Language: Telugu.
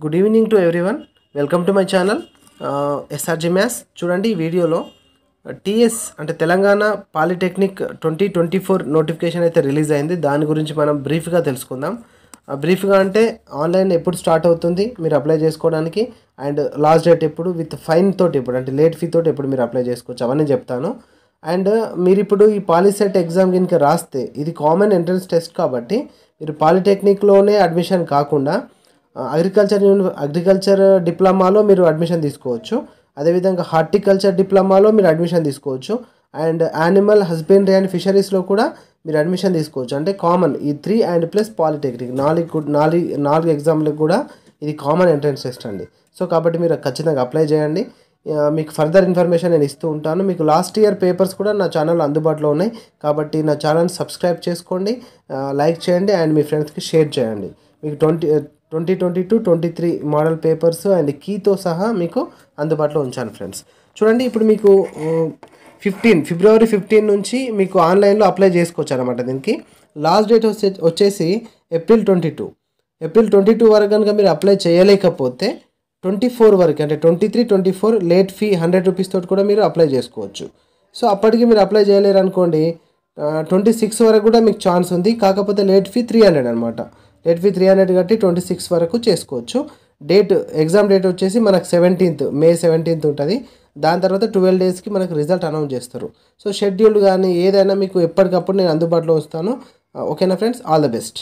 Good evening to everyone. Welcome to my channel SRG maths. చూడండి, ఈ వీడియోలో టీఎస్ అంటే తెలంగాణ పాలిటెక్నిక్ 2024 నోటిఫికేషన్ అయితే రిలీజ్ అయింది. దాని గురించి మనం బ్రీఫ్గా తెలుసుకుందాం. బ్రీఫ్గా అంటే ఆన్లైన్ ఎప్పుడు స్టార్ట్ అవుతుంది మీరు అప్లై చేసుకోవడానికి, అండ్ లాస్ట్ డేట్ ఎప్పుడు, విత్ ఫైన్ తోటి ఎప్పుడు, అంటే లేట్ ఫీ తోటి ఎప్పుడు మీరు అప్లై చేసుకోవచ్చు అవన్నీ చెప్తాను. అండ్ మీరు ఇప్పుడు ఈ పాలిసెట్ ఎగ్జామ్ కనుక రాస్తే ఇది కామన్ ఎంట్రన్స్ టెస్ట్ కాబట్టి మీరు పాలిటెక్నిక్లోనే అడ్మిషన్ కాకుండా అగ్రికల్చర్ డిప్లొమాలో మీరు అడ్మిషన్ తీసుకోవచ్చు. అదేవిధంగా హార్టికల్చర్ డిప్లొమాలో మీరు అడ్మిషన్ తీసుకోవచ్చు. అండ్ యానిమల్ హస్బెండరీ అండ్ ఫిషరీస్లో కూడా మీరు అడ్మిషన్ తీసుకోవచ్చు. అంటే కామన్ ఈ 3 అండ్ ప్లస్ పాలిటెక్నిక్ నాలుగు ఎగ్జామ్లకు కూడా ఇది కామన్ ఎంట్రన్స్ టెస్ట్ అండి. సో కాబట్టి మీరు ఖచ్చితంగా అప్లై చేయండి. మీకు ఫర్దర్ ఇన్ఫర్మేషన్ నేను ఇస్తూ ఉంటాను. మీకు లాస్ట్ ఇయర్ పేపర్స్ కూడా నా ఛానల్లో అందుబాటులో ఉన్నాయి కాబట్టి నా ఛానల్ సబ్స్క్రైబ్ చేసుకోండి, లైక్ చేయండి అండ్ మీ ఫ్రెండ్స్కి షేర్ చేయండి. మీకు 2022-23 మోడల్ పేపర్స్ అండ్ కీతో సహా మీకు అందుబాటులో ఉంచాను ఫ్రెండ్స్. చూడండి, ఇప్పుడు మీకు ఫిబ్రవరి 15 నుంచి మీకు ఆన్లైన్లో అప్లై చేసుకోవచ్చు అనమాట. దీనికి లాస్ట్ డేట్ వచ్చేసి ఏప్రిల్ 22 వరకు కనుక మీరు అప్లై చేయలేకపోతే 24 వరకు, అంటే 23-24 లేట్ ఫీ 100 రూపీస్ తోటి కూడా మీరు అప్లై చేసుకోవచ్చు. సో అప్పటికి మీరు అప్లై చేయలేరు అనుకోండి, 26 వరకు కూడా మీకు ఛాన్స్ ఉంది. కాకపోతే లేట్ ఫీ 300 అనమాట. లేట్ ఫీ 300 కట్టి 26 వరకు చేసుకోవచ్చు. ఎగ్జామ్ డేట్ వచ్చేసి మనకు మే 17 ఉంటుంది. దాని తర్వాత 12 డేస్కి మనకు రిజల్ట్ అనౌన్స్ చేస్తారు. సో షెడ్యూల్ కానీ ఏదైనా మీకు ఎప్పటికప్పుడు నేను అందుబాటులో ఉంచుతాను. ఓకేనా ఫ్రెండ్స్, ఆల్ ద బెస్ట్.